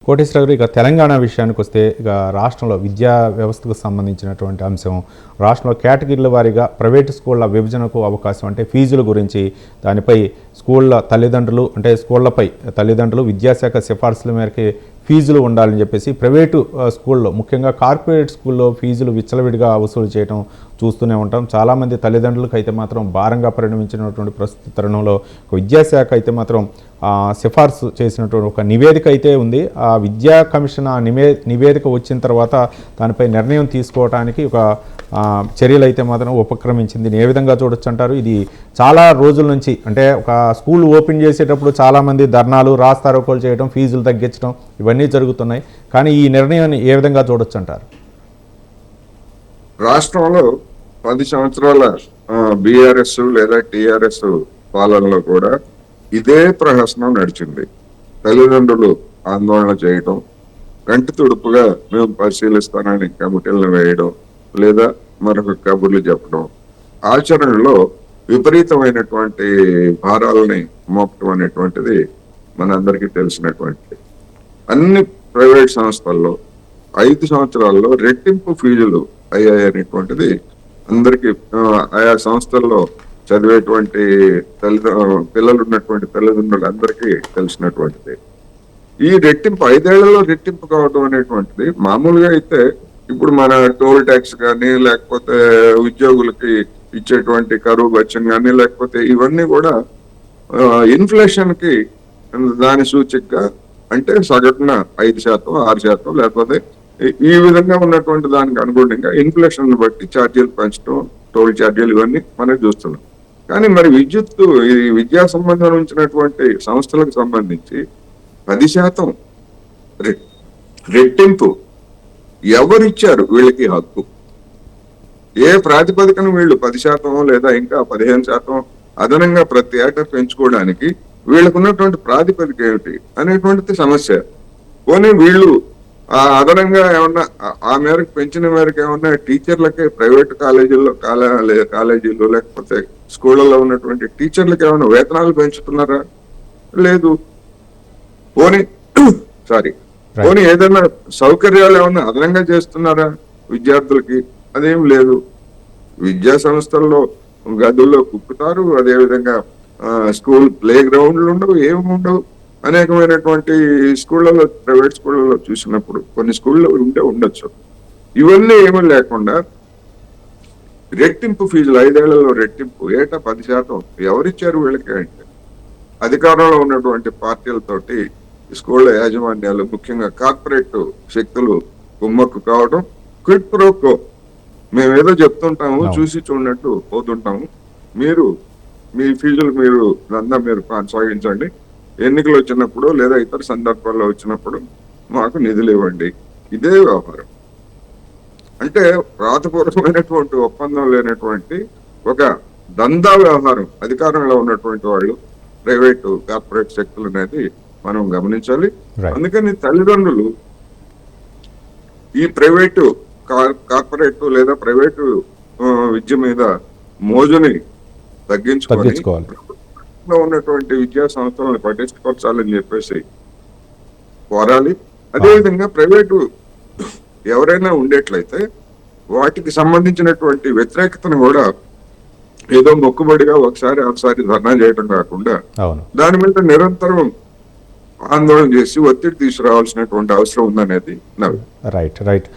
కోటేశ్వర గారు, ఇక తెలంగాణ విషయానికి వస్తే, ఇక రాష్ట్రంలో విద్యా వ్యవస్థకు సంబంధించినటువంటి అంశం, రాష్ట్రంలో కేటగిరీల వారీగా ప్రైవేటు స్కూళ్ళ విభజనకు అవకాశం, అంటే ఫీజుల గురించి, దానిపై స్కూళ్ళ తల్లిదండ్రులు, అంటే స్కూళ్లపై తల్లిదండ్రులు విద్యాశాఖ సిఫార్సుల మేరకు ఫీజులు ఉండాలని చెప్పేసి ప్రైవేటు స్కూల్లో, ముఖ్యంగా కార్పొరేట్ స్కూల్లో ఫీజులు విచ్చలవిడిగా వసూలు చేయడం చూస్తూనే ఉంటాం. చాలామంది తల్లిదండ్రులకు అయితే మాత్రం భారంగా పరిణమించినటువంటి ప్రస్తుత తరుణంలో విద్యాశాఖ అయితే మాత్రం సిఫార్సు చేసినటువంటి ఒక నివేదిక అయితే ఉంది. ఆ విద్యా కమిషన్ ఆ నివేదిక వచ్చిన తర్వాత దానిపై నిర్ణయం తీసుకోవడానికి ఒక చర్యలు అయితే మాత్రం ఉపక్రమించింది. ఏ విధంగా చూడొచ్చు అంటారు? ఇది చాలా రోజుల నుంచి, అంటే ఒక స్కూల్ ఓపెన్ చేసేటప్పుడు చాలామంది ధర్నాలు, రాస్తారోకోలు చేయడం, ఫీజులు తగ్గించడం ఇవన్నీ జరుగుతున్నాయి. కానీ ఈ నిర్ణయాన్ని ఏ విధంగా చూడొచ్చు అంటారు? రాష్ట్రంలో 10 సంవత్సరాల బీఆర్ఎస్ లేదా టీఆర్ఎస్ పాలనలో కూడా ఇదే ప్రహసనం నడిచింది. తల్లిదండ్రులు ఆందోళన చేయడం, కంటి తుడుపుగా మేము పరిశీలిస్తానని కమిటీలను వేయడం, లేదా మరొక కబుర్లు చెప్పడం, ఆచరణలో విపరీతమైనటువంటి భారాలని మోపటం అనేటువంటిది మనందరికీ తెలిసినటువంటిది. అన్ని ప్రైవేట్ సంస్థల్లో 5 సంవత్సరాల్లో రెట్టింపు ఫీజులు అయ్యాయనేటువంటిది అందరికీ, ఆయా సంస్థల్లో చదివేటువంటి పిల్లలు ఉన్నటువంటి తల్లిదండ్రులందరికీ తెలిసినటువంటిది. ఈ రెట్టింపు 5 ఏళ్లలో రెట్టింపు కావడం అనేటువంటిది మామూలుగా అయితే ఇప్పుడు మన టోల్ ట్యాక్స్ కానీ, లేకపోతే ఉద్యోగులకి ఇచ్చేటువంటి కరువు బచ్చం కానీ, లేకపోతే ఇవన్నీ కూడా ఇన్ఫ్లేషన్ కి దాని సూచికగా, అంటే సగటున 5%, 6%, లేకపోతే ఈ విధంగా ఉన్నటువంటి దానికి అనుగుణంగా ఇన్ఫ్లేషన్ బట్టి ఛార్జీలు పెంచడం, టోల్ ఛార్జీలు ఇవన్నీ మనం చూస్తున్నాం. కానీ మరి ఈ విద్యా సంబంధం ఉంచినటువంటి సంస్థలకు సంబంధించి 10% రెట్టింపు ఎవరిచ్చారు వీళ్ళకి హక్కు? ఏ ప్రాతిపదికన వీళ్ళు 10% లేదా ఇంకా 15% అదనంగా ప్రతి ఏటా పెంచుకోవడానికి వీళ్ళకు ఉన్నటువంటి ప్రాతిపదిక ఏమిటి అనేటువంటిది సమస్య. పోనీ వీళ్ళు అదనంగా ఏమన్నా ఆ మేరకు పెంచిన మేరకు ఏమన్నా టీచర్లకి ప్రైవేట్ కాలేజీలు లేకపోతే స్కూళ్ళలో ఉన్నటువంటి టీచర్లకి ఏమైనా వేతనాలు పెంచుతున్నారా? లేదు. పోనీ ఏదైనా సౌకర్యాలు ఏమన్నా అదనంగా చేస్తున్నారా విద్యార్థులకి? అదేం లేదు. విద్యా సంస్థల్లో గదుల్లో కుక్కుతారు, అదేవిధంగా స్కూల్ ప్లే గ్రౌండ్లు ఉండవు, ఏమి ఉండవు. అనేకమైనటువంటి స్కూళ్ళలో, ప్రైవేట్ స్కూళ్ళలో చూసినప్పుడు కొన్ని స్కూల్లో ఉండొచ్చు. ఇవన్నీ ఏమీ లేకుండా రెట్టింపు ఫీజులు, 5 ఏళ్లలో రెట్టింపు, ఏటా 10%. ఎవరిచ్చారు వీళ్ళకి? అంటే అధికారంలో ఉన్నటువంటి పార్టీలతోటి స్కూళ్ళ యాజమాన్యాలు, ముఖ్యంగా కార్పొరేట్ శక్తులు కుమ్మక్కు కావడం, క్విడ్ ప్రోకో. మేమేదో చెప్తుంటాము, చూసి చూడనట్టు పోతుంటాము, మీరు మీ ఫీజులు మీరు కొనసాగించండి, ఎన్నికలు వచ్చినప్పుడు లేదా ఇతర సందర్భాల్లో వచ్చినప్పుడు మాకు నిధులు ఇవ్వండి. ఇదే వ్యవహారం. అంటే రాతపూర్వకమైనటువంటి ఒప్పందం లేనటువంటి ఒక దందా వ్యవహారం అధికారంలో ఉన్నటువంటి వాళ్ళు, ప్రైవేటు కార్పొరేట్ శక్తులు అనేది మనం గమనించాలి. అందుకని తల్లిదండ్రులు ఈ ప్రైవేటు కార్పొరేట్ లేదా ప్రైవేటు విద్య మీద మోజుని తగ్గించుకోవాలి, ఉన్నటువంటి విద్యా సంస్థలను పట్టించుకోవాలని చెప్పేసి కోరాలి. అదేవిధంగా ప్రైవేటు ఎవరైనా ఉండేట్లయితే వాటికి సంబంధించినటువంటి వ్యతిరేకతను కూడా ఏదో మొక్కుబడిగా ఒకసారి ధర్నా చేయడం కాకుండా దాని మీద నిరంతరం ఆందోళన చేసి ఒత్తిడి తీసుకురావాల్సినటువంటి అవసరం ఉందనేది నా. రైట్.